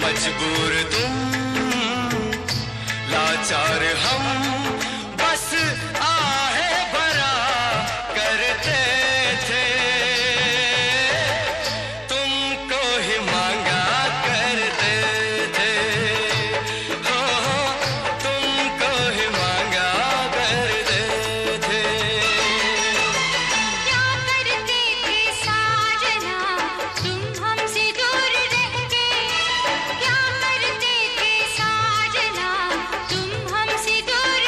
मजबूर तुम, लाचार हम, बस आहे भरा करते थे, तुमको ही मांगा करते थे, हो तुमको ही मांगा करते थे। क्या करते थे साजना तुम हमसे दूर रह के, क्या करते थे साजना तुम हमसे दूर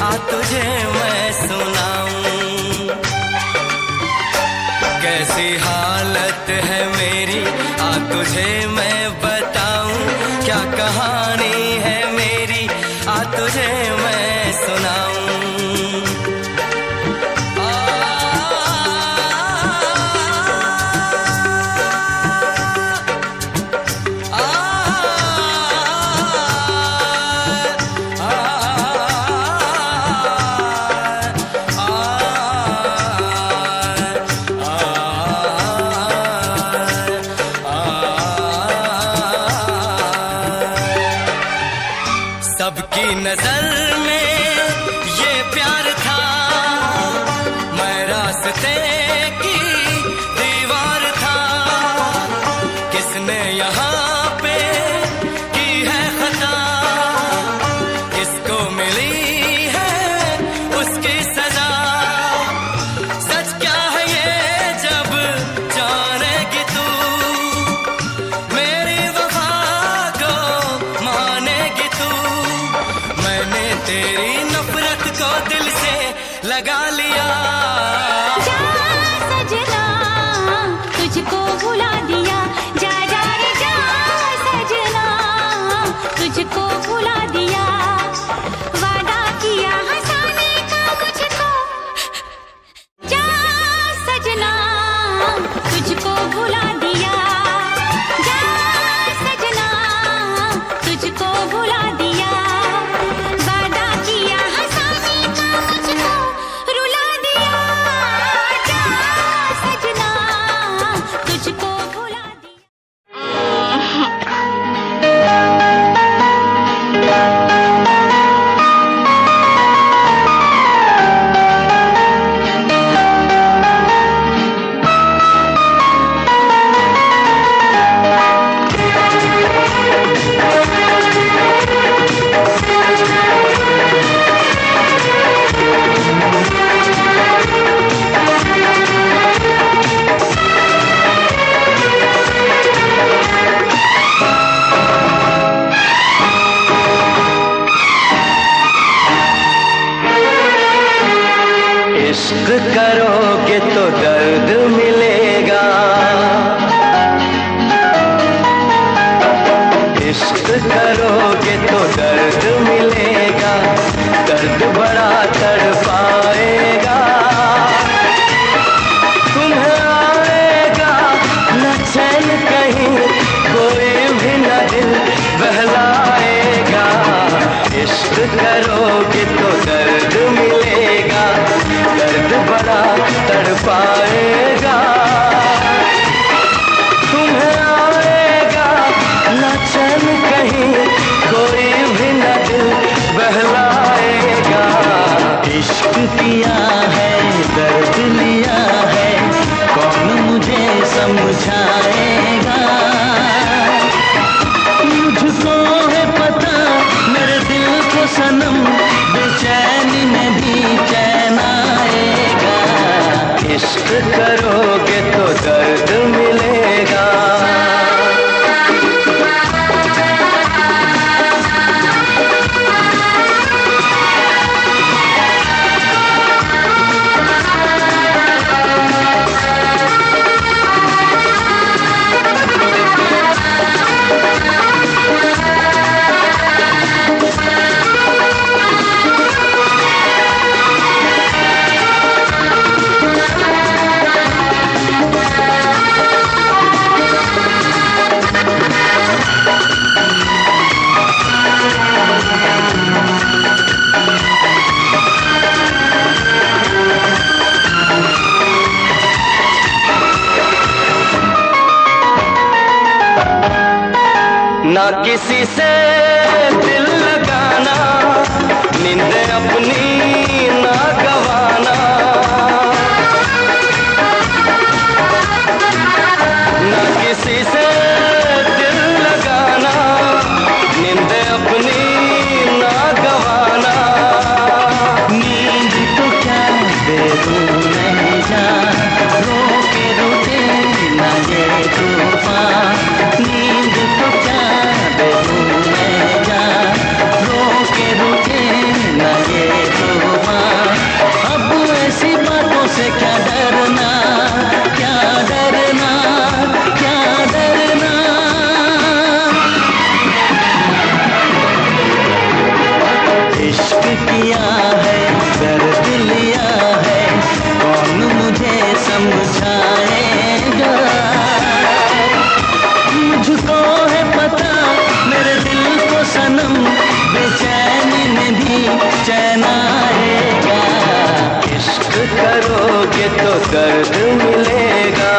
आ तुझे मैं सुनाऊं, कैसी हालत है मेरी आ तुझे मैं बताऊं, क्या कहानी है मेरी आ तुझे मैं सुनाऊं। सबकी नजर में ये प्यार था, मैं रास्ते की दीवार था, किसने यहाँ पे की है खता, किसको मिली है उसकी सजा, सच क्या है ये जब जानेगी तू, मेरी वफा को मानेगी तू, मैंने तेरी नफरत को दिल से लगा लिया। जा सजना तुझको भुला दिया, जा जा रे जा सजना तुझको भुला दिया, वादा किया हंसाने का मुझको, जा सजना तुझको भुला दिया, जा सजना तुझको भुला दिया, वादा किया हंसाने का मुझको रुला दिया, जा सजना तुझको भुला दिया। इश्क करोगे तो दर्द मिलेगा, इश्क करोगे तो दर्द मिलेगा, दर्द बड़ा तड़पाएगा, तुम्हें आएगा न चैन कहीं, कोई भी न दिल बहलाएगा, इश्क करोगे तो दर्द मिलेगा, दर्द बड़ा तड़पाएगा, तुम्हें आएगा न चैन कहीं, कोई भी न दिल बहलाएगा, इश्क किया है दर्द लिया है, कौन मुझे समझाएगा, मुझको है पता मेरे दिल को सनम, बेचैनी में भी चैन आएगा, इश्क करोगे तो दर्द मिलेगा। ना किसी से दिल लगाना, नींद अपनी ना गवाना, ना किसी से दिल लगाना, नींद अपनी ना गवाना, नींद तो क्या बेरू नहीं जा, रो के रोते ना ये तूफान, नींद तो क्या बेरू नहीं जा, रो के रोते ना ये तूफान। तो दर्द मिलेगा।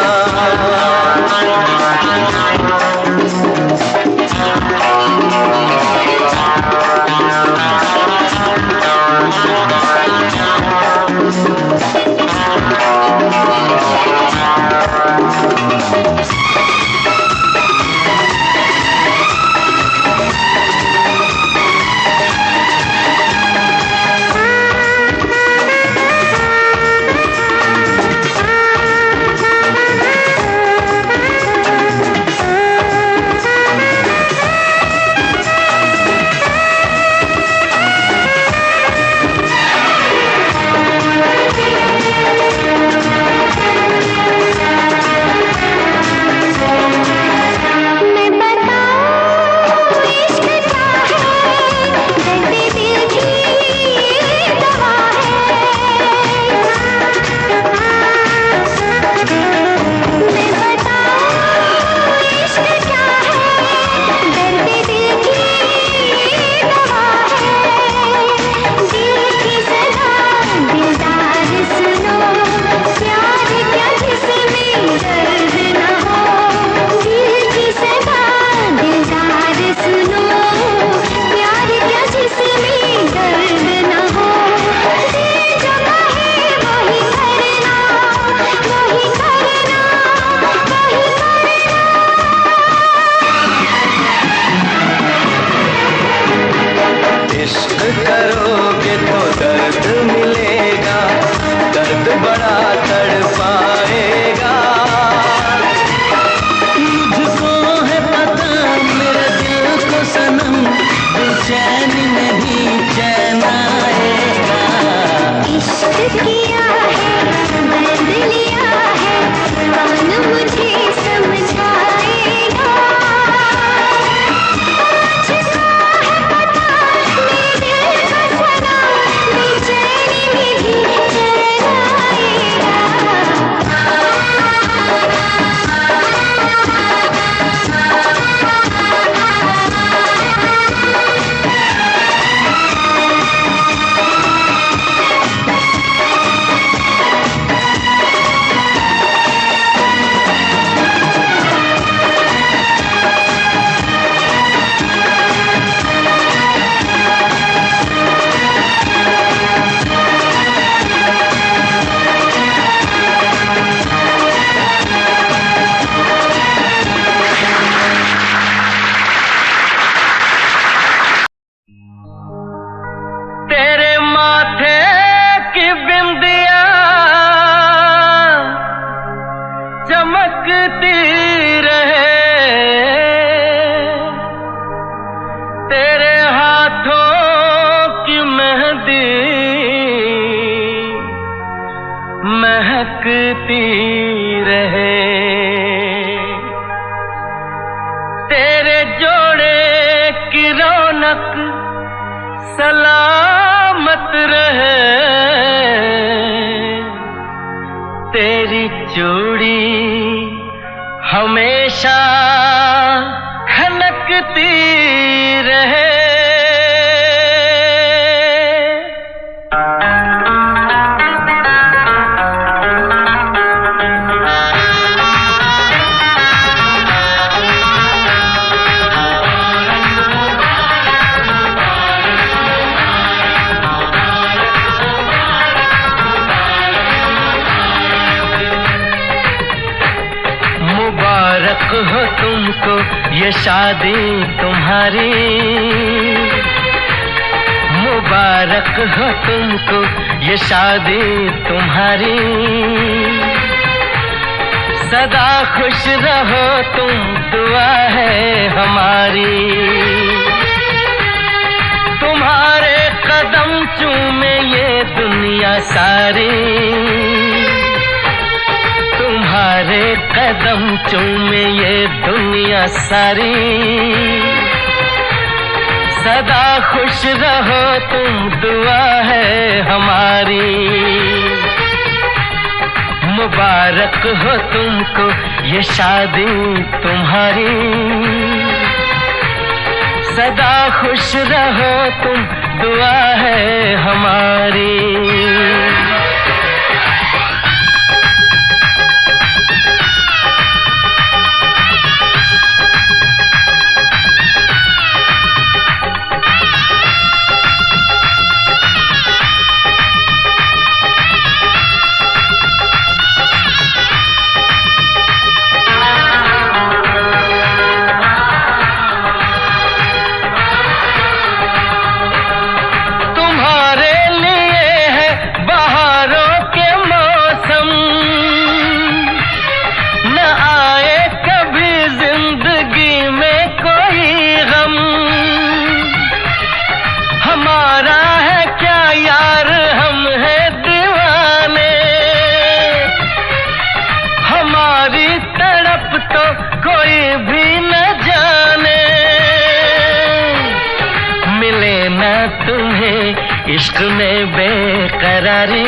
करोगे तो दर्द मिलेगा, दर्द बड़ा तड़पाएगा। मुझको है पता मेरे दिल को सनम, बेचैन नहीं चैन आएगा। इश्क किया है दर्द लिया है, कौन मुझे समझाएगा। चमकती रहे तेरे हाथों की मेहंदी, महकती रहे तेरे जोड़े की रौनक सलामत रहे, तेरी चूड़ी हमेशा खनकती रहे। मुबारक हो तुमको ये शादी तुम्हारी, मुबारक हो तुमको ये शादी तुम्हारी। सदा खुश रहो तुम दुआ है हमारी, तुम्हारे कदम चूमे ये दुनिया सारी, तुम्हारे कदम चूमे ये दुनिया सारी। सदा खुश रहो तुम दुआ है हमारी, मुबारक हो तुमको ये शादी तुम्हारी। सदा खुश रहो तुम दुआ है हमारी। इश्क में बेकरारी,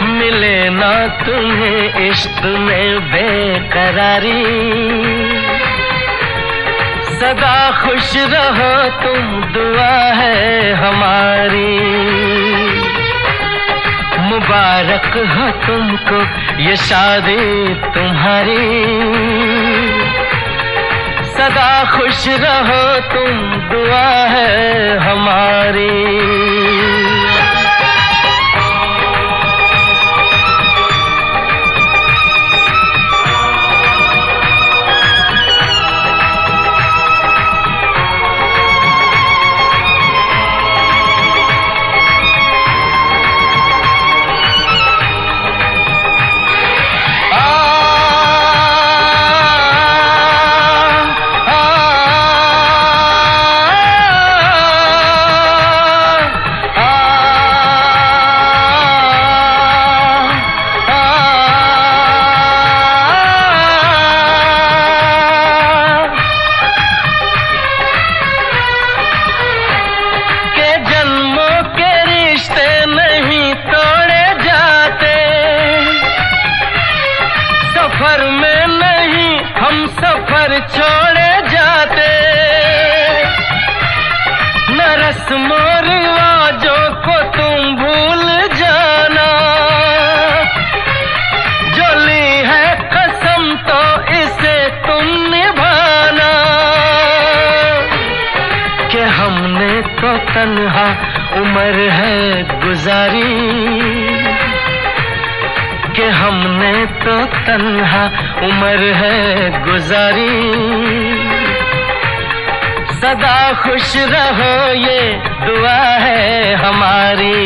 मिले ना तुम्हें इश्क में बेकरारी। सदा खुश रहो तुम, दुआ है हमारी। मुबारक हो तुमको ये शादी तुम्हारी। सदा खुश रहो तुम, दुआ है हमारी। सफर में नहीं हम सफर छोड़े जाते, न रस्मों रिवाजों को तुम भूल जाना। जो ली है कसम तो इसे तुम निभाना। कि हमने तो तन्हा उम्र है गुजारी, कि हमने तो तन्हा उम्र है गुजारी। सदा खुश रहो ये दुआ है हमारी।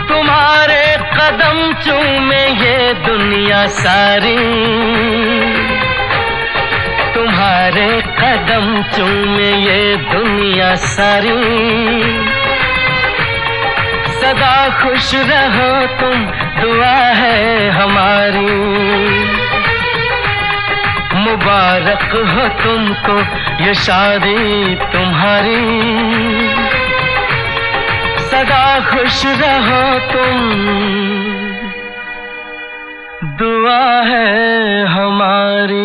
तुम्हारे कदम चूमे ये दुनिया सारी, तुम्हारे कदम चूमे ये दुनिया सारी। सदा खुश रहो तुम, दुआ है हमारी। मुबारक हो तुमको ये शादी तुम्हारी। सदा खुश रहो तुम, दुआ है हमारी।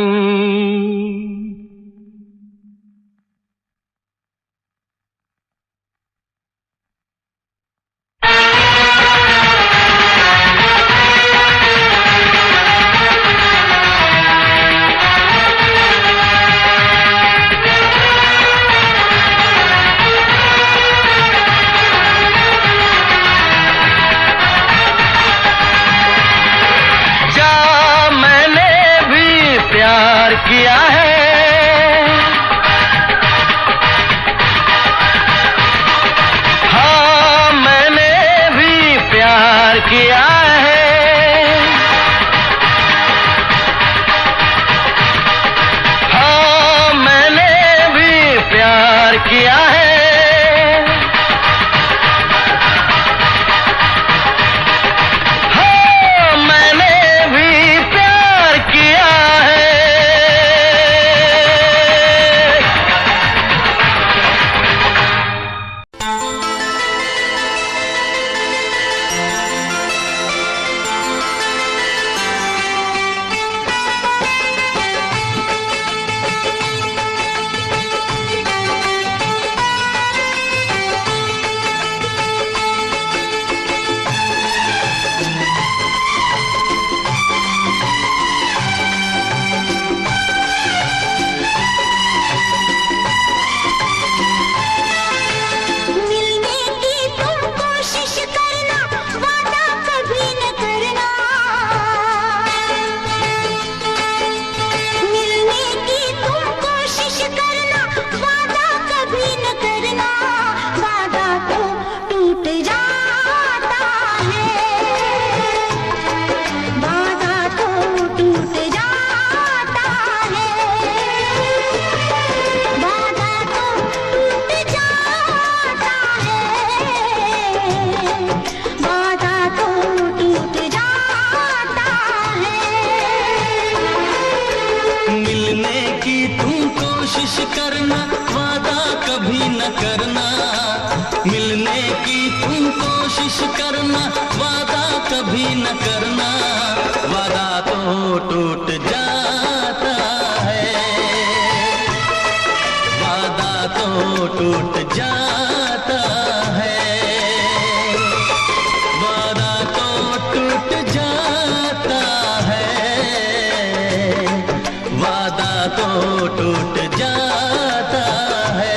किया है हाँ मैंने भी प्यार किया है। हाँ मैंने भी प्यार किया है। हाँ मैंने भी प्यार किया है। मिलने मिलने की तुम कोशिश करना, वादा कभी न करना, वादा तो टूट जाता है, वादा तो टूट जाता है, वादा तो टूट जाता है, वादा तो टूट जाता है।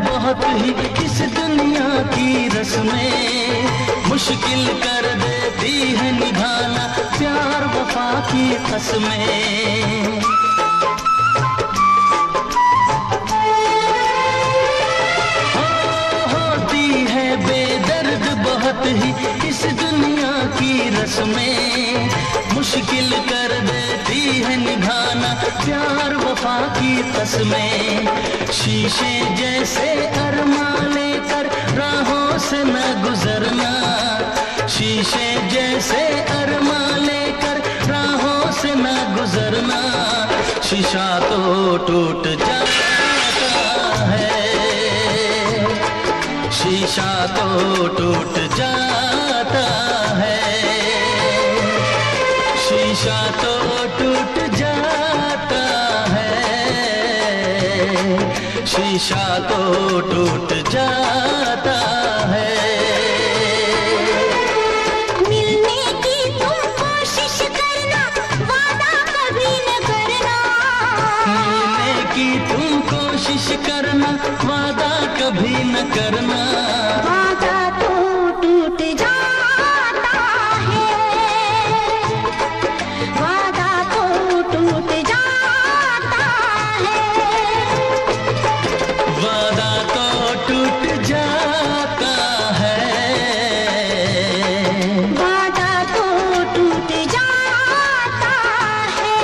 बहुत ही इस दुनिया की रस्में, मुश्किल कर देती है निभाना प्यार वफा की कसमें। होती है बेदर्द बहुत ही इस दुनिया की रस्में, मुश्किल कर देती है निभाना प्यार वफा की कसमें। शीशे जैसे अरमा लेकर राहों से न गुजरना, शीशे जैसे अरमा लेकर राहों से न गुजरना, शीशा तो टूट जाता है, शीशा तो टूट जाता है, शीशा तो टूट जाता है, शीशा तो टूट जाता है। मिलने की तुम कोशिश करना, वादा कभी न करना, मिलने की तुम कोशिश करना, वादा कभी न करना, वादा तो टूट जाता है, वादा तो टूट जाता है, वादा तो टूट जाता है, वादा तो टूट जाता है।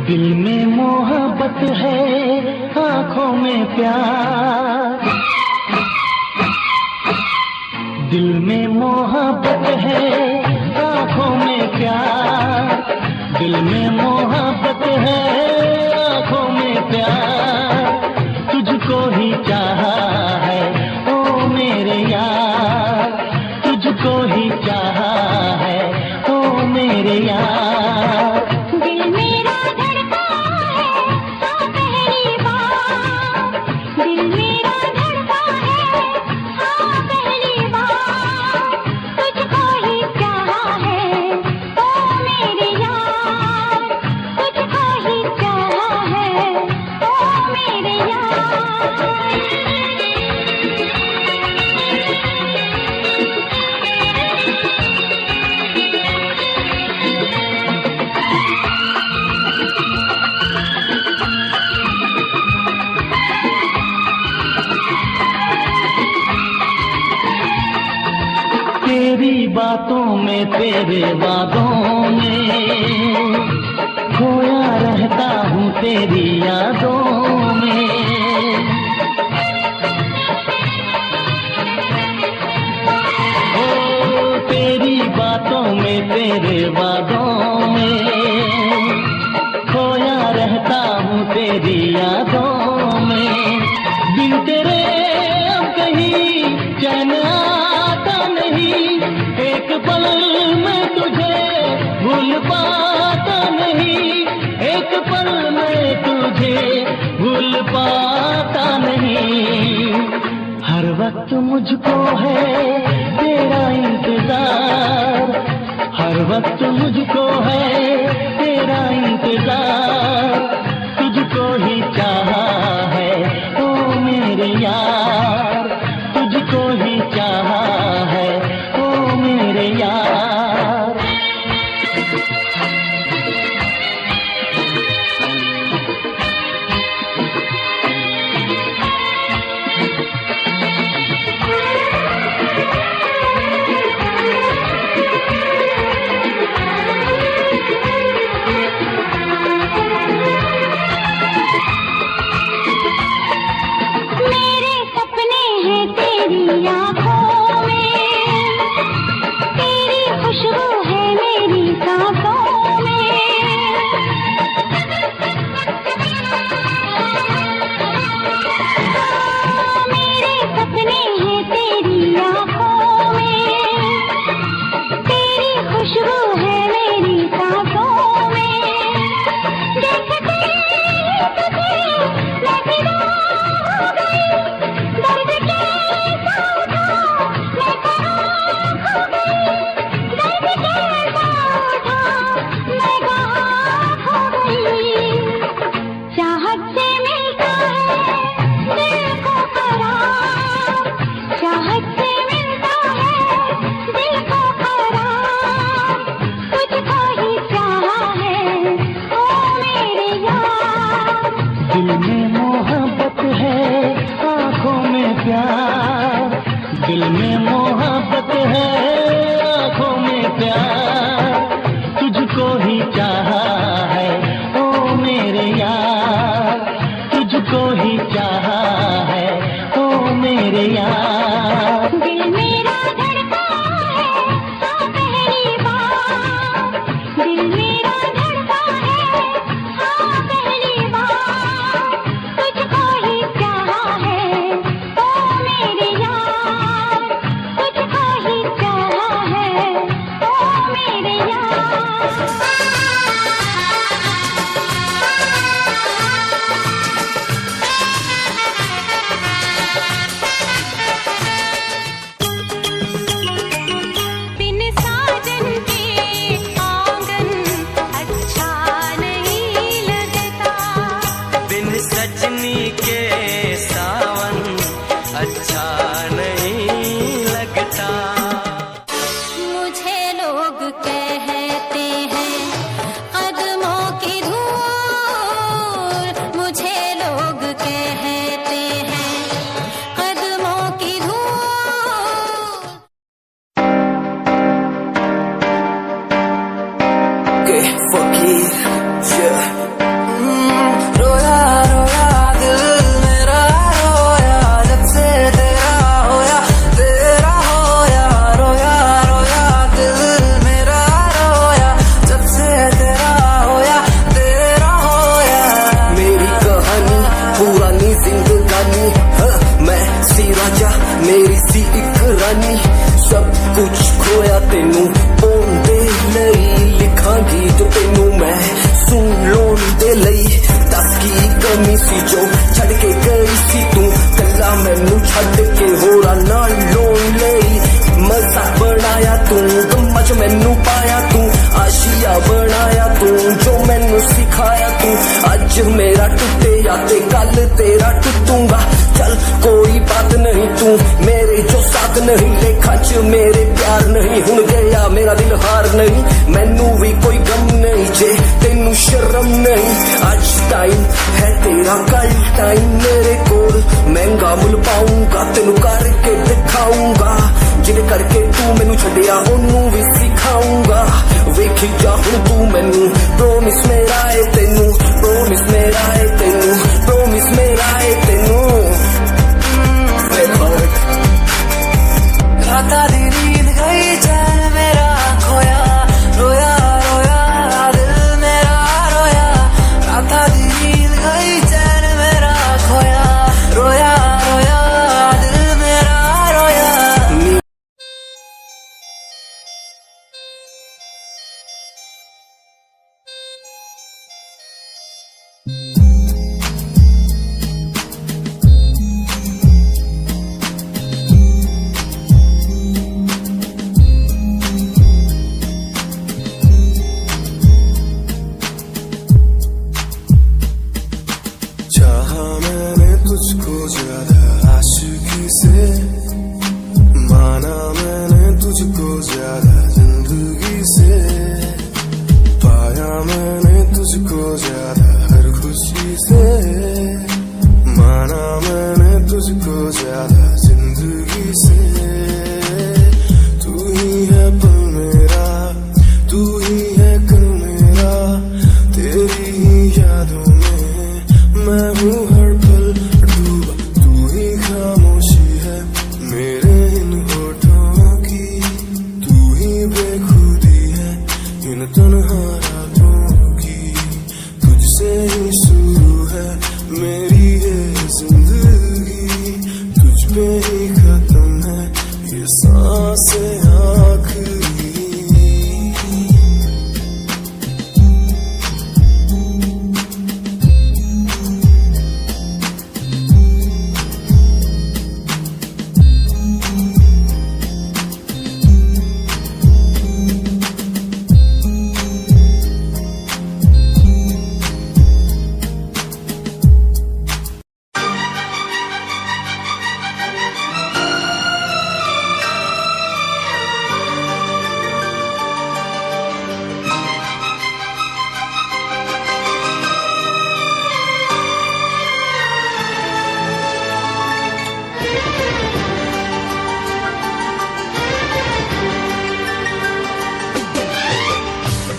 दिल में मोहब्बत है आंखों में प्यार, दिल में मोहब्बत है, आंखों में प्यार, दिल में मोहब्बत है, आंखों में प्यार, तुझको ही चाहा है ओ मेरे यार, तुझको ही चाहा है ओ मेरे यार। दिल मेरा धड़का है हाँ पहली बार, दिल मेरा धड़का है हाँ पहली बार, तुझको ही चाहा है ओ मेरे यार, तुझको ही चाहा है ओ मेरे यार। तेरी बातों में तेरे वादों में खोया रहता हूँ तेरी यादों में। ओ तेरी बातों में तेरे वादों में खोया रहता हूँ तेरी यादों में। बिन तेरे अब कहीं चैन आता नहीं, एक पल में तुझे भूल पाता नहीं, एक पल में तुझे भूल पाता नहीं। हर वक्त मुझको है तेरा इंतजार, हर वक्त मुझको है तेरा इंतजार, तुझको ही चाहा है ओ मेरे यार, तुझको ही चाहा है ओ मेरे यार। मेरे सपने हैं तेरी आँखों में, तेरी खुशबू है मेरी सांसों में। मेरे सपने हैं तेरी आँखों में, तेरी खुशबू है मेरी सांसों में। देखते तुझे मैं फिदा हो गई, दर्द कैसा उठा मैं कहाँ खो गई, दर्द कैसा उठा मैं कहाँ खो गई। चाहत से मिलता है दिल को करार, चाहत से मिलता है दिल को करार, तुझको ही चाहा है ओ मेरे यार। दिल में मोहब्बत है, आंखों में प्यार, दिल में मोहब्बत है, आंखों में प्यार, तुझको ही चाहा है ओ मेरे यार, तुझको ही चाहा है ओ मेरे यार। दिल मेरा धड़का है हाँ पहली बार, दिल मेरा धड़का है हाँ पहली बार, तुझको ही चाहा है ओ मेरे यार, तुझको ही चाहा है ओ मेरे यार। बिन साजन के आंगन अच्छा नहीं लगता, बिन सजनी के सावन अच्छा नहीं लगता। मुझे लोग कहते हैं कदमों की धूल, मुझे लोग कहते हैं कदमों की धूल। के फकीर रोया रोया दिल पुरानी जिंदगानी। हाँ, मैं सी राजा मेरी सी एक रानी, सब कुछ खोया तेनू पाउण दे लई, लिखा गीत तेनू मैं सुन लोन दे लई। दस की कमी सी जो छड़ के गई सी तू, कला मैनू छड़ के होरा नाल लोन लई। मजा बनाया तू, गम्मा च मैनू पाया तू, आशिया बनाया तू, जो मैनू सिखाया तू। अज मेरा टुटे या ते कल तेरा टुटूंगा, चल कोई बात नहीं, तू मेरे जो साथ नहीं, लेखा च मेरे प्यार नहीं। हुण गया मेरा दिल हार नहीं, मैनू भी कोई गम नहीं, जे तेनू शर्म नहीं। आज टाइम है तेरा कल टाइम मेरे कोल, महंगा मुल पाऊंगा तेनू करके दिखाऊंगा। जिद करके तू मैनू छड्डिया ओनू भी सिखाऊंगा। वेखी जा हुण तू मैनू, प्रोमिस मेरा है तेनू, प्रोमिस मेरा है तेनू, प्रोमिस मेरा है तेनू। राता दी नींद गई चैन मेरा खोया, रोया रोया दिल मेरा रोया। राता दी नींद गई चैन मेरा खोया, रोया रोया दिल मेरा रोया। चाहा मैंने तुझको ज्यादा आशिकी से, माना मैंने तुझको ज्यादा जिंदगी से, पाया मैंने तुझको ज्यादा हर खुशी से, माना मैंने तुझको ज्यादा जिंदगी से। तू ही है पल मेरा, तू ही है कल मेरा, तेरी ही यादों मैं हूँ हर पल डूबा। तू ही खामोशी है मेरे इन होठों की, तू ही बेखुदी है इन तन्हा रातों की। तुझसे ही शुरू है मेरी ये जिंदगी, तुझ पे ही खत्म है ये सांसें आखिरी।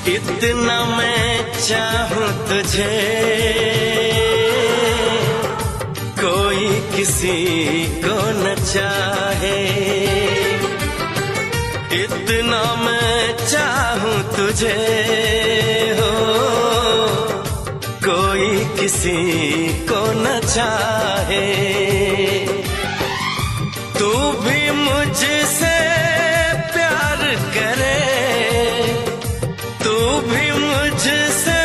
इतना मैं चाहूं तुझे, कोई किसी को न चाहे। इतना मैं चाहूं तुझे हो, कोई किसी को न चाहे। तू भी मुझसे प्यार करे, तू भी मुझसे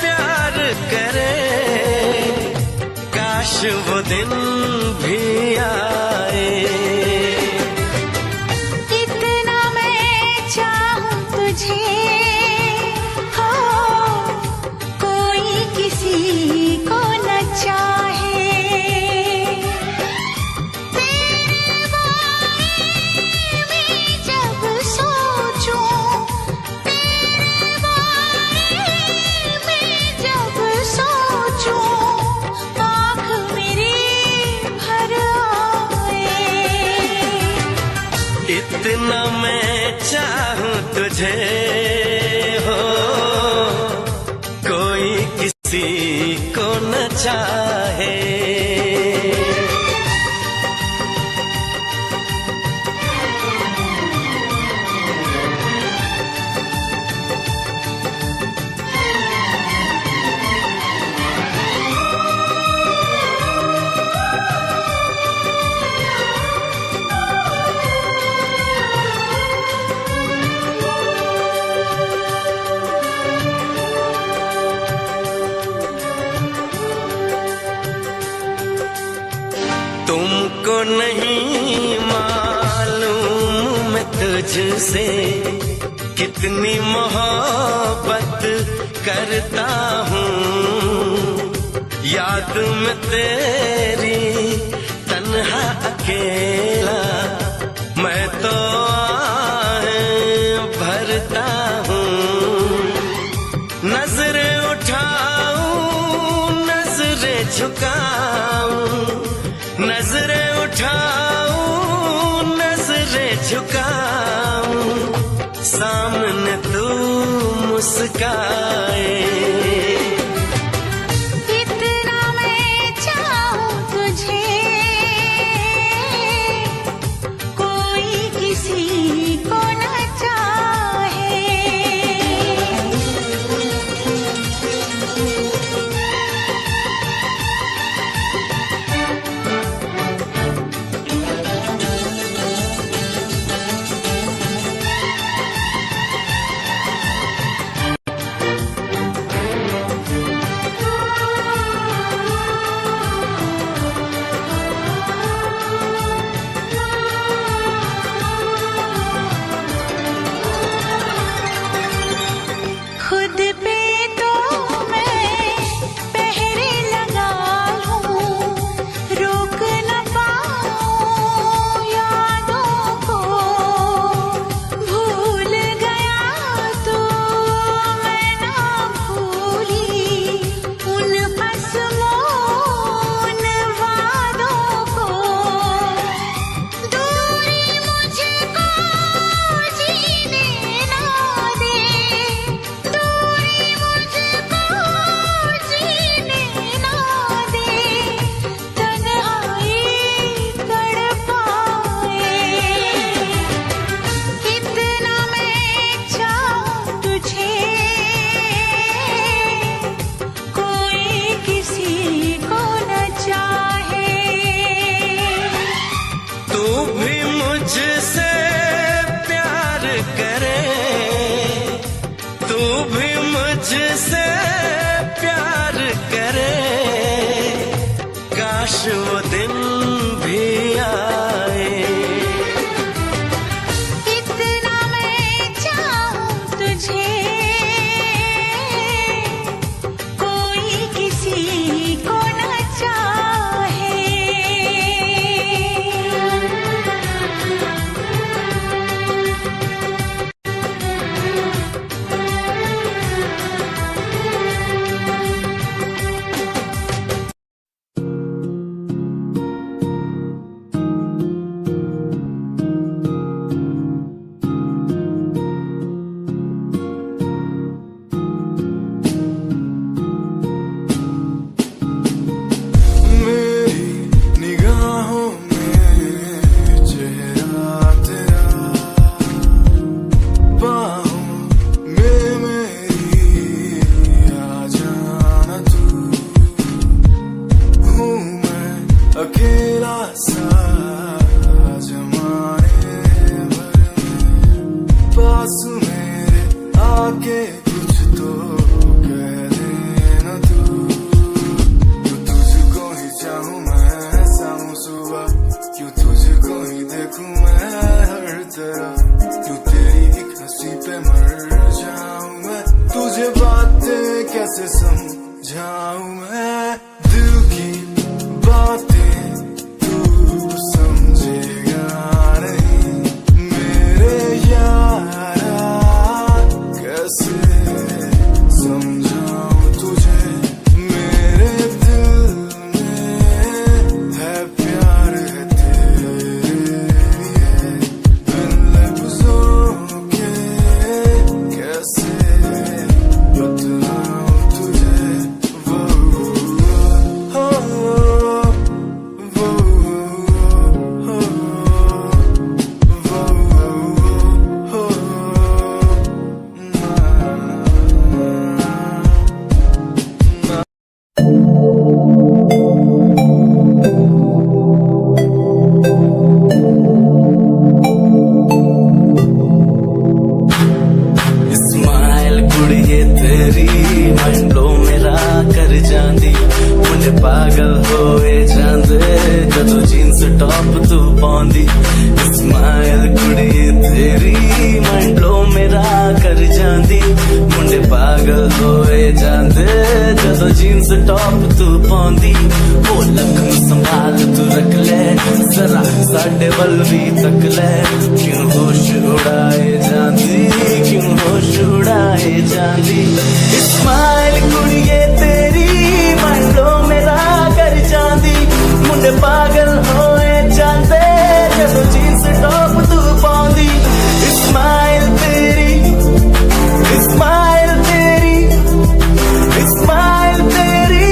प्यार करे, काश वो दिन भी आए। इतना मैं चाहूं तुझे हो, कोई किसी को न चाहे। तेरे बारे में जब सोचूं, तेरे बारे में जब सोचूं, आँख मेरी भर आए। इतना मैं चाहूं तुझे हो, कोई किसी को न चाहे। तुमको नहीं मालूम मैं तुझसे कितनी मोहब्बत करता हूँ। याद में तेरी तन्हा अकेला मैं तो आहें भरता हूँ। नजरें उठाऊं नजरें झुकाऊं, नजरें उठाऊं नजरें झुकाऊं, सामने तू मुस्काए। इतना मैं चाहूं तुझे कोई किसी को न चाहे। खुद पे तो मैं पहरे लगा लूं, रोक न पाऊं यादों को। भूल गया तो मैं ना भूली उन कसमों उन वादों को। दूरी मुझको जीने ना दे, जीने ना दे, तन्हाई तड़पाए। इतना मैं चाहूं तुझे कोई किसी को न चाहे। तू भी मुझसे प्यार करे, तू भी मुझसे प्यार करे, काश वो दिन भी आए। इतना मैं चाहूं तुझे कोई किसी को न चाहे। पाउंदी स्माइल कुड़ी तेरी माइंड ब्लो मेरा कर जांदी मुंडे पागल होए जांदे जदों जीन्स टॉप तू पाउंदी ओ लक नूं संभाल तू रख ले जरा साडे वल भी तक ले क्यों होश उड़ाए जांदी क्यों होश उड़ाए जांदी स्माइल कुड़िए तेरी माइंड ब्लो मेरा कर जांदी मुंडे पागल होए जांदे जदों जीन्स टॉप तू पाउंदी स्माइल तेरी स्माइल तेरी स्माइल तेरी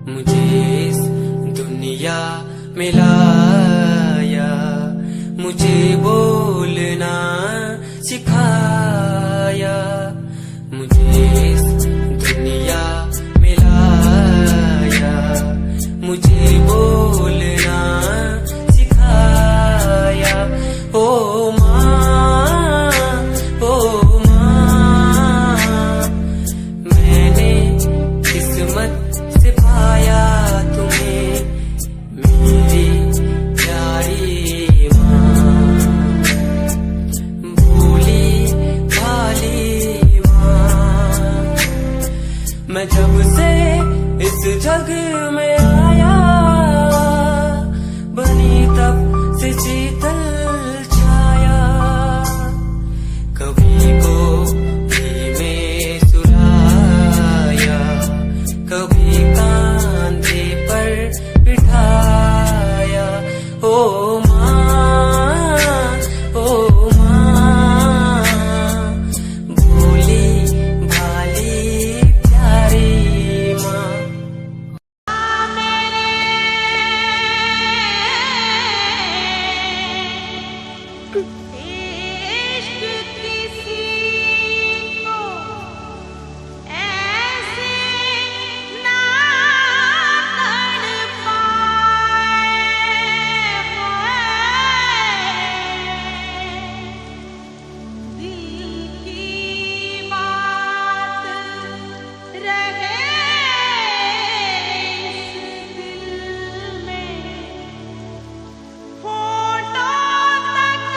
मुझे इस दुनिया में लाया मुझे बोलना सिखाया मुझे इस दुनिया में लाया मुझे बोलना सिखाया ओ माँ मैंने किस्मत से पाया तुम्हें मेरी प्यारी माँ भोली भाली माँ मैं जब से इस जग में आया बनी तब से शीतल छाया कभी को में सुलाया कभी कांधे पर बिठाया ओ माँ भोली भाली प्यारी माँ इश्क किसी को ऐसे ना तड़पाए दिल की बात रहे इस दिल में फोटो तक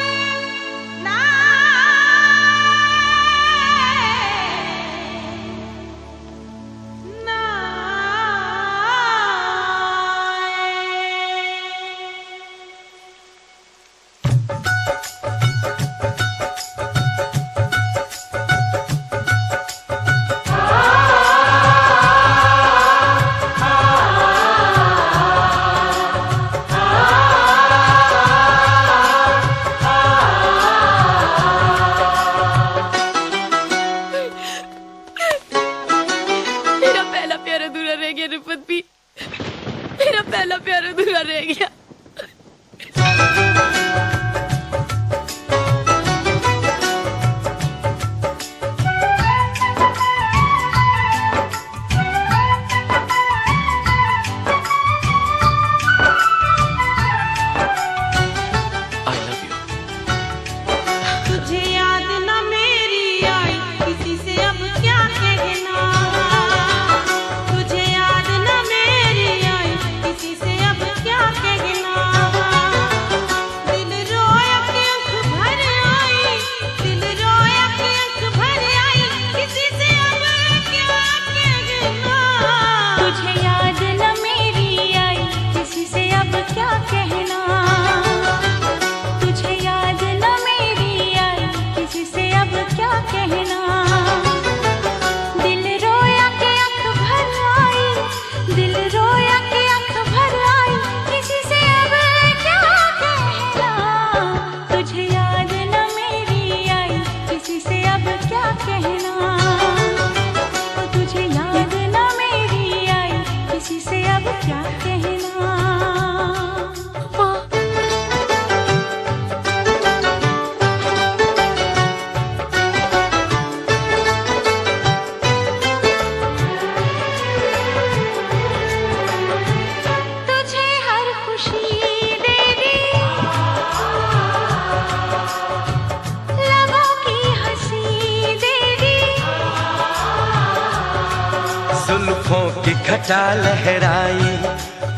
घटा लहराई,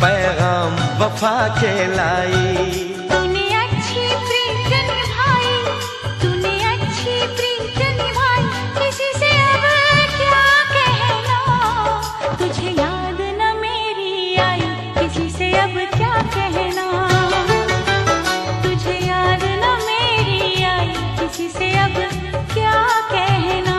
पैगाम वफा के लाई। तूने अच्छी प्रीत निभाई, तूने अच्छी प्रीत निभाई, किसी से अब क्या कहना, तुझे याद न मेरी आई, किसी से अब क्या कहना, तुझे याद न मेरी आई, किसी से अब क्या कहना।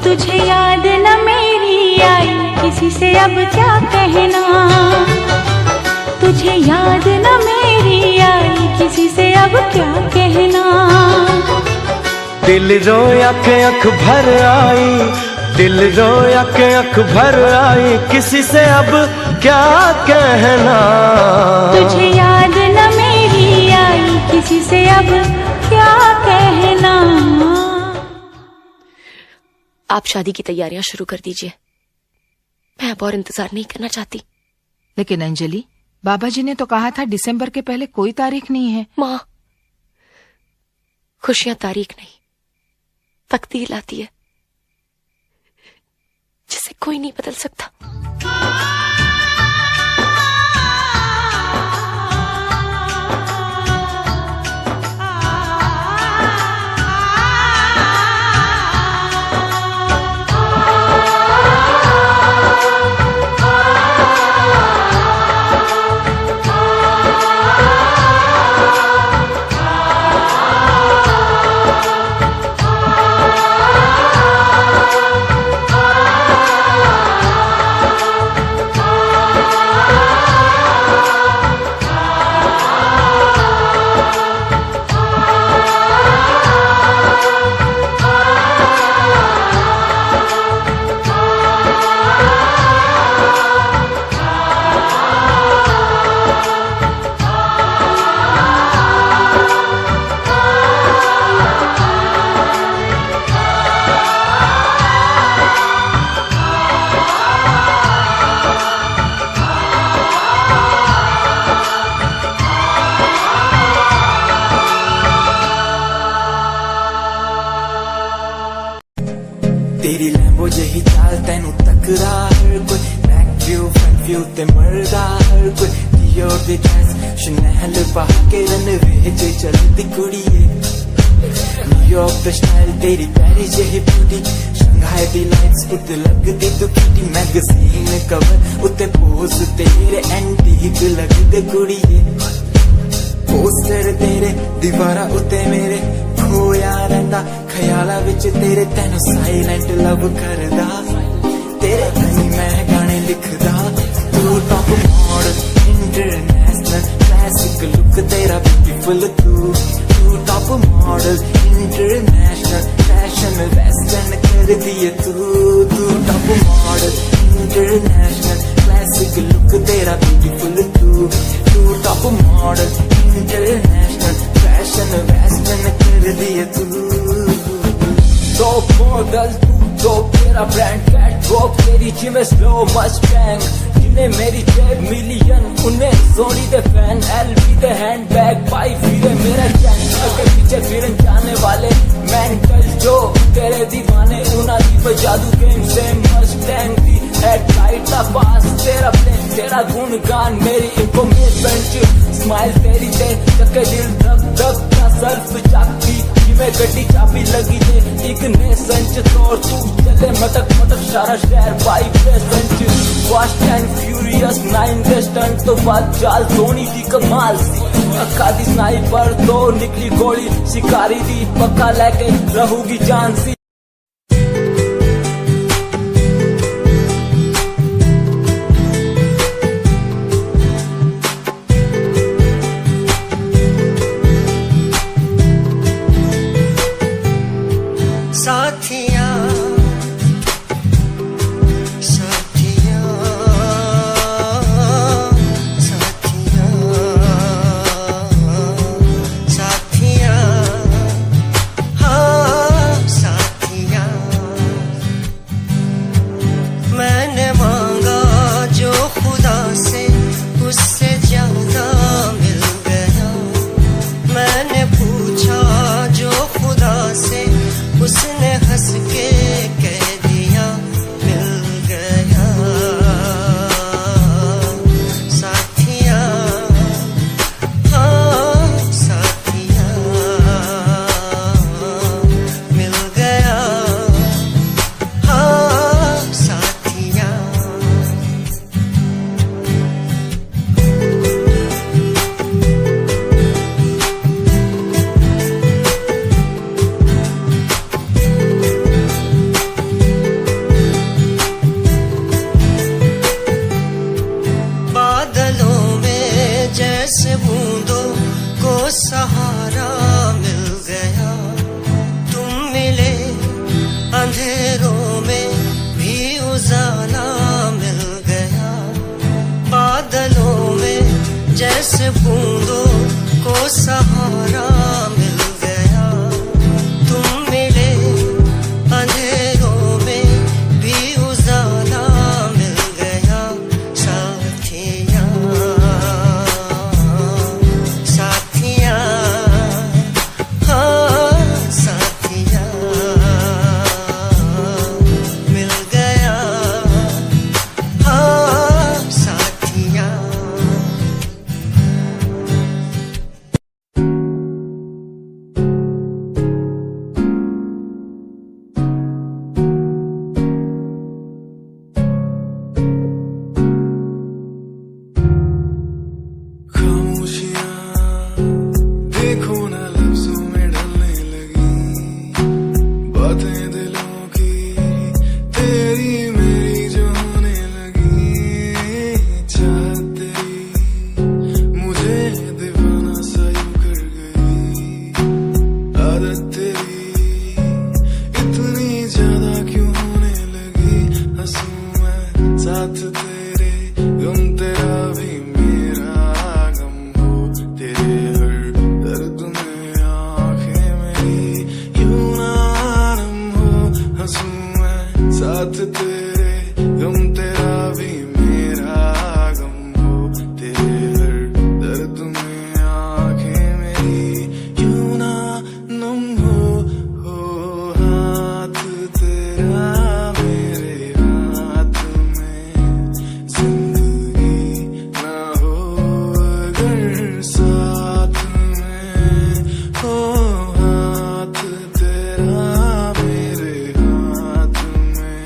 तुझे याद न मेरी आई, किसी से अब क्या कहना, तुझे याद न मेरी आई, किसी से अब क्या कहना। दिल रोया के अख भर आई, दिल रोया के अख भर आई, किसी से अब क्या कहना। तुझे याद न मेरी आई, किसी से अब क्या कहना। आप शादी की तैयारियां शुरू कर दीजिए, मैं अब और इंतजार नहीं करना चाहती। लेकिन अंजलि, बाबा जी ने तो कहा था दिसंबर के पहले कोई तारीख नहीं है। माँ, खुशियां तारीख नहीं, तकदीर लाती है, जिसे कोई नहीं बदल सकता। तेरी लैम्बो जही चाल तेनू तकदा हर कोई, बैक व्यू फ्रंट व्यू ते मरदा हर कोई, दियो दे ड्रेस शनैल पा के रनवे ते चलदी कुड़ीए। न्यूयॉर्क दा स्टाइल तेरी पैरी जही ब्यूटी, शंघाई दी लाइट्स उत्ते लगदी तू क्यूटी, मैगजीन कवर उत्ते पोज तेरे एंटीक लगदे कुड़ीए। पोस्टर तेरे दीवारा उत्ते मेरे खोया रहिंदा, ख्याला विच तेरे तैनू साइलेंट लव करदा, तेरे लिए मैं गाने लिखदा। तू top model international classic look तेरा ब्यूटीफुल, तू top model international fashion western कर दिए तू top model international classic look तेरा ब्यूटीफुल, तू top model international fashion western कर दिए तू। दो मॉडल तू तेरा ब्रांड कैट वॉक, तेरी जिमें स्लो मस्टैंग, जिन्हें मेरी जेब मिलियन उन्हें सोनी दे फैन, एलवी दे हैंडबैग पाई फिरे मेरा चैन, आगे पीछे फिरन जाने वाले मेंटल जो तेरे दीवाने, उना दी जादू गेम से मस्टैंग दी हेडलाइट दा पास, तेरा प्लेन तेरा गुणगान मेरी इंफॉर्मेशन, स्माइल तेरी ते चक्के दिल धक धक का सर्फ चाकती, जिमें गड्डी चाबी लगी दे एक ने संच तोड़, तू चले मटक मटक सारा शहर वाइब्रेशन, फास्ट एंड फ्यूरियस 9 के स्टंट तो बात चाल धोनी की कमाल सी, अक्का दी स्नाइपर तो निकली गोली, शिकारी दी पक्का लेके रहूगी जान सी। बूंदों को सहारा मिल गया, तुम मिले अंधेरों में भी उजाला मिल गया। साथिया साथिया हाँ साथिया मिल गया हाँ साथिया। खामोशियां देखो ना लफ्जों में ढलने लगी, बातें दिलों की तेरी मेरी जो होने लगी। चाहत तेरी मुझे दीवाना सा यूं कर गई, आदत तेरी इतनी ज्यादा क्यों होने लगी। हंसूं मैं साथ तेरे, गम तेरा भी मेरा गम हो, तेरे हर दर्द में आंखें मेरी यूं ना नम हो। हंसूं मैं साथ तेरे, गम तेरा भी मेरा गम हो, तेरे हर दर्द में आंखें मेरी यूं ना नम हो। हाथ तेरा मेरे हाथ में, जिंदगी ना हो अगर साथ में। हो हाथ तेरा मेरे हाथ में,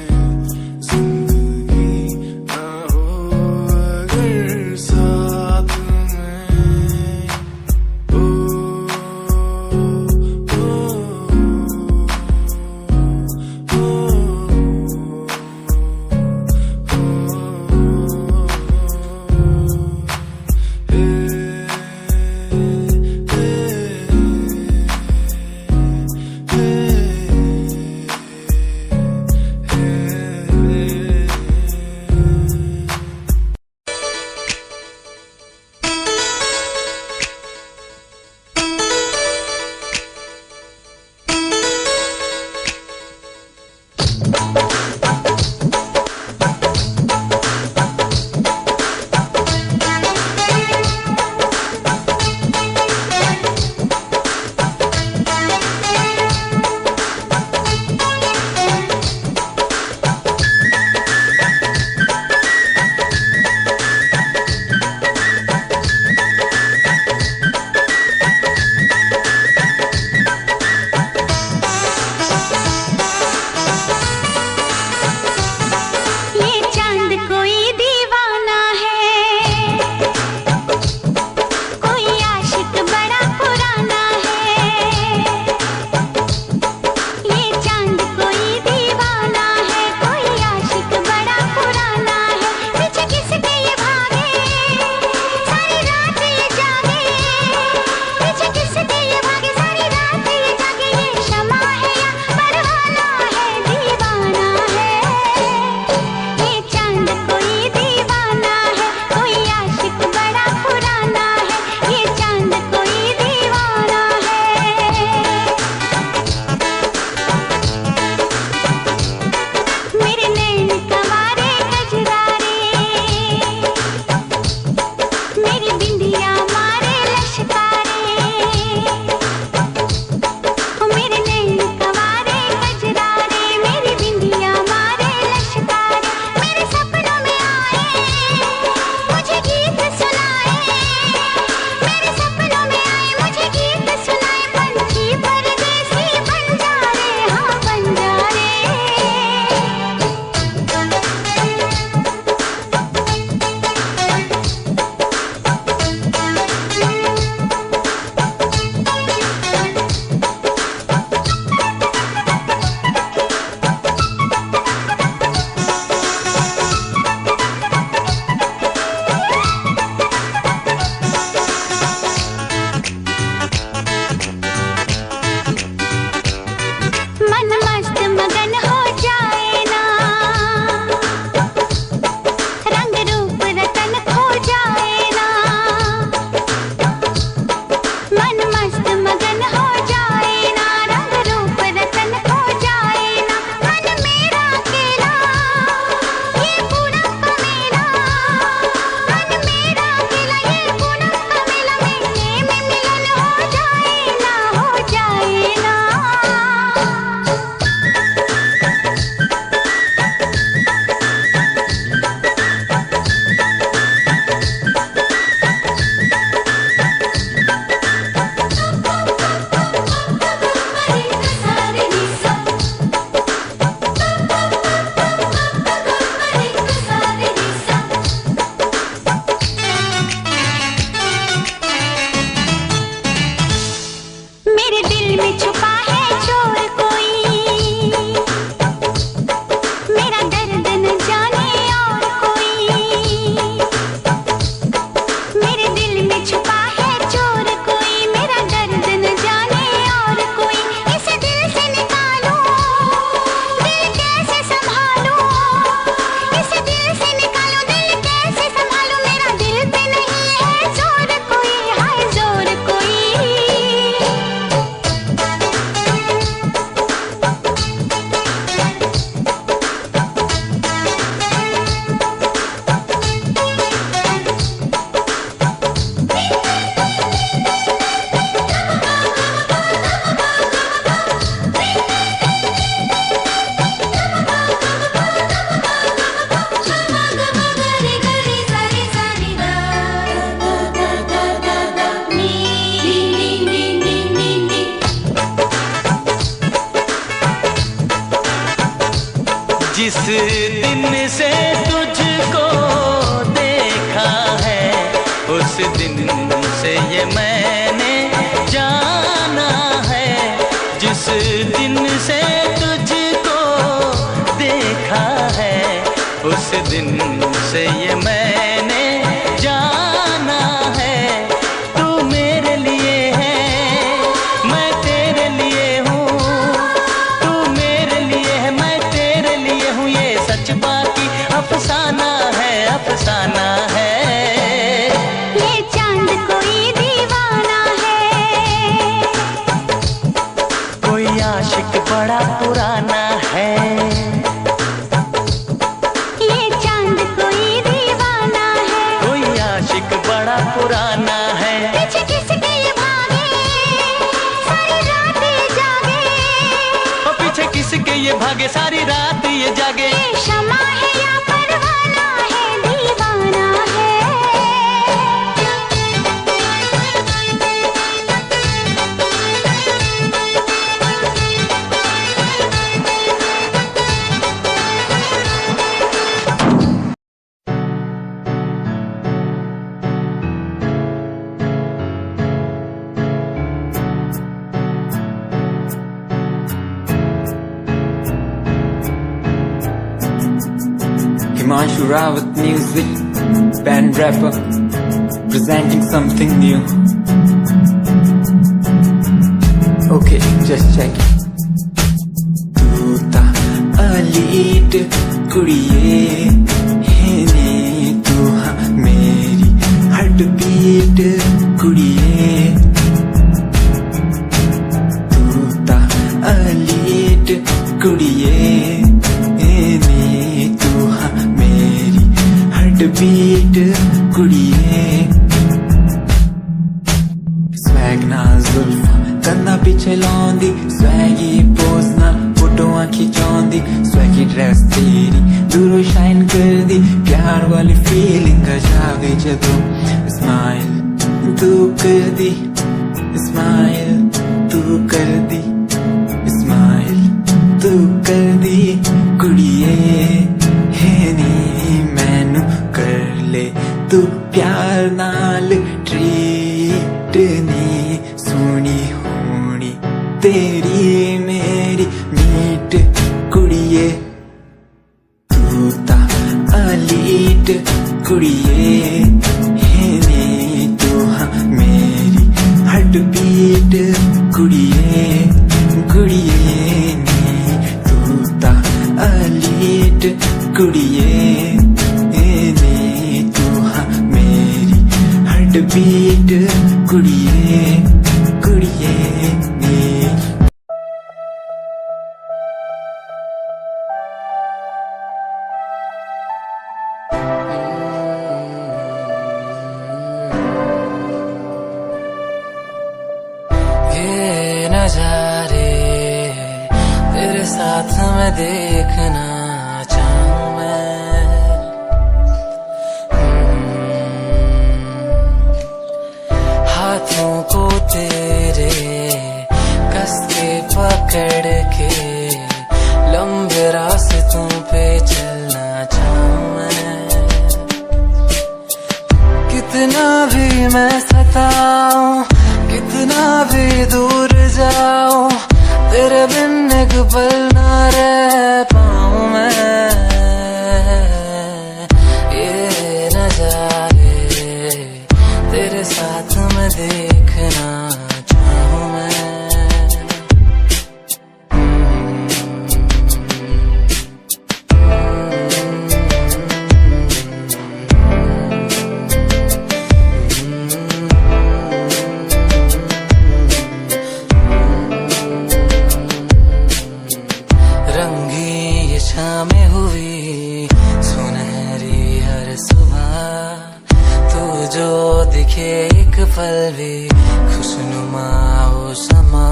दिन से तुझको देखा है उस दिन से ये मैंने जाना है। जिस दिन से तुझको देखा है उस दिन से ये मैंने जाना है। तू मेरे लिए है मैं तेरे लिए हूँ, तू मेरे लिए है मैं तेरे लिए हूँ। ये सच बाकी अफसाना है, अफसाना है। ये चांद कोई दीवाना है, कोई आशिक बड़ा पुराना है। ये चांद कोई दीवाना है, कोई आशिक बड़ा पुराना है। पीछे किसके ये भागे सारी रात ये जागे, और पीछे किसके ये भागे सारी रात ये जागे। ये शमा है या परवाना है, दीवाना है। Himanshu Rawat music, band rapper, presenting something new. Okay, just check it. तू ता अलीट कुड़िए है नी, तू हाँ मेरी हार्ट बीट कुड़िए। तू ता अलीट कुड़िए बीट कुड़िए। स्वैग ना जुल्फा कन्ना पिछे लौंदी, स्वैगी पोज ना फोटोआं खिचौंदी। स्वैगी ड्रेस तेरी दूरों शाइन कर दी, प्यार वाली फीलिंग आ जावे जदों। स्माइल तू कर दी, स्माइल तू कर दी, स्माइल तू कर दी कुड़िए है नी। मैनू कर ले तू प्यार नाल ट्रीट नी, सोनी होनी तेरी मेरी मीट कुड़िए। तू ता अलीट कुड़िए है नी, तू हाँ मेरी हार्ट बीट कुड़िए कुड़िए नी। तू ता अलीट कुड़िए बीट कुड़िए कुड़िए नी। ये नजारे तेरे साथ मैं देखना चाहूं मैं। हाथों को तेरे कस के पकड़ के लंबे रास्तों पे चलना चाहूं मैं। कितना भी मैं सताऊं, कितना भी दूर जाऊं, तेरे बिन एक पल ना रह पाऊं मैं। ये नजारे तेरे साथ मैं देखना चाहूं मैं। शामें हुई सुनहरी हर सुबह, तू जो दिखे एक पल भी खुशनुमा हो समा।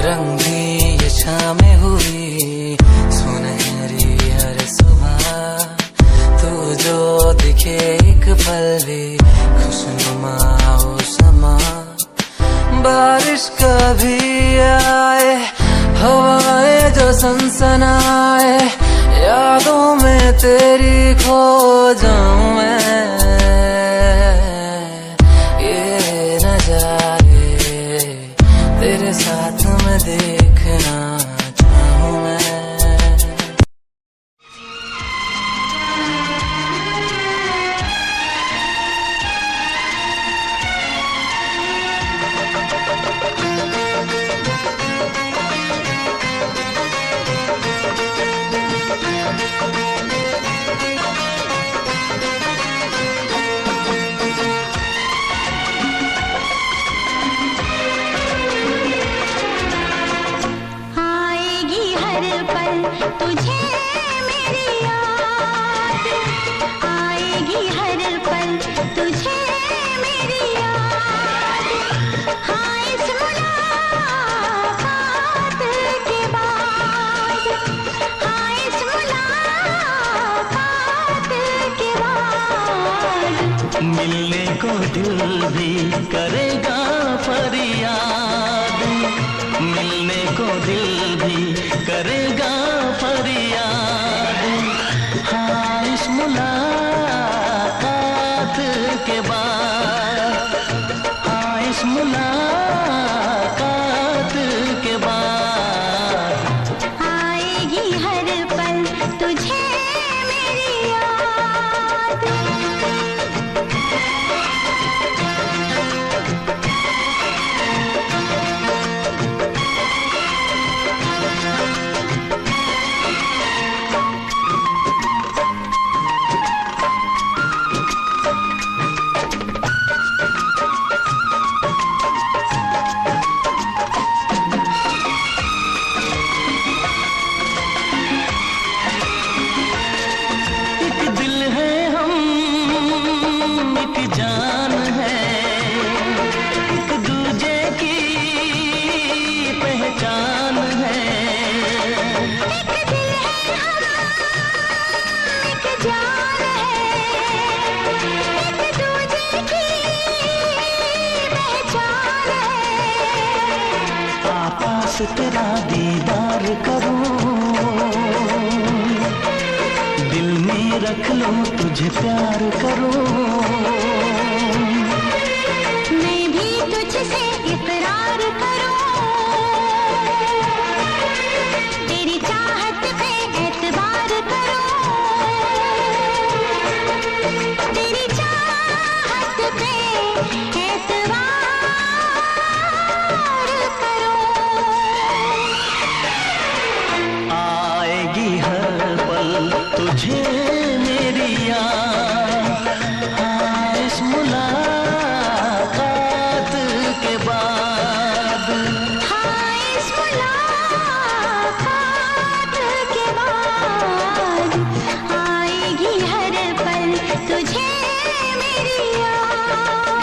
रंगी ये शामें हुई सुनहरी हर सुबह, तू जो दिखे एक पल भी खुशनुमा हो समा। बारिश कभी आए, हवाएं जो सनसनाए, या यादों में तेरी खो जाऊं मैं, ये नजारे तेरे साथ में देखना चाहूं मैं। आएगी हर पल तुझे मेरी याद, आएगी हर पल तुझे मेरी याद। हाँ इस मुलाकात के बाद, हाँ इस मुलाकात के बाद मिलने को दिल भी करेगा फरियाद, मिलने को दिल भी करेगा फरियाद। हाँ इस मुलाकात के बाद, हाँ इस मुलाकात के बाद आएगी हर पल तुझे मेरी याद। एक दिल है हम, एक जान है, एक दूजे की पहचान है। एक दिल है हम, एक जान है, एक दूजे की पहचान है। पास तेरा दीदार करूं, दिल में रख लो तुझे प्यार करूं। मैं भी तुझसे इकरार करूं, तेरी चाहत पे एतबार करूं, तेरी चाहत पे एतबार करूं। आएगी हर पल तुझे मेरी याद, हाँ इस मुलाकात के बाद। हाँ इस मुलाकात के बाद आएगी हर पल तुझे मेरी याद।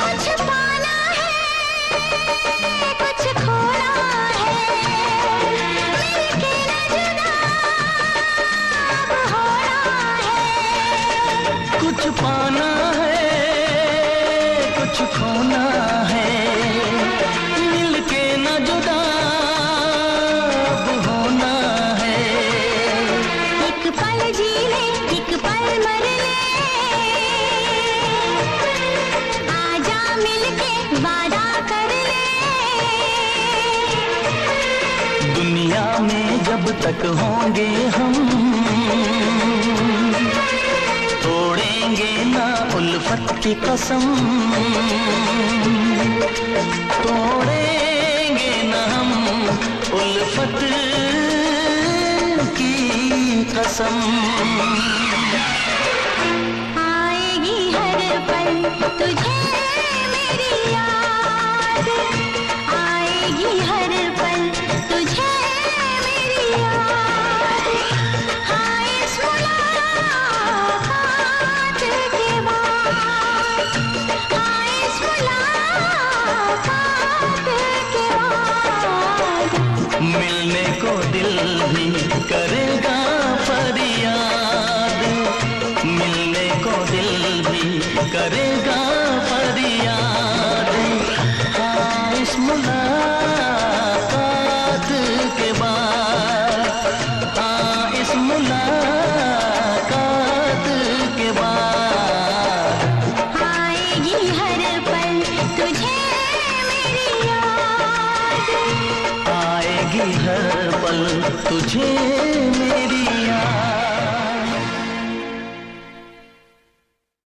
कुछ पाना है, कुछ खोना है, मिलके न जुदा अब होना है। कुछ पाना है, कुछ खोना है, मिलके न जुदा अब होना है। एक पल जी ले, एक पल मर ले, आजा मिलके वादा कर ले। दुनिया में जब तक होंगे हम, तोड़ेंगे ना उल्फत की कसम, तोड़ेंगे ना हम उल्फत की कसम। आएगी हर पल तुझे मेरी याद, आएगी हर पल हर पल तुझे मेरी याद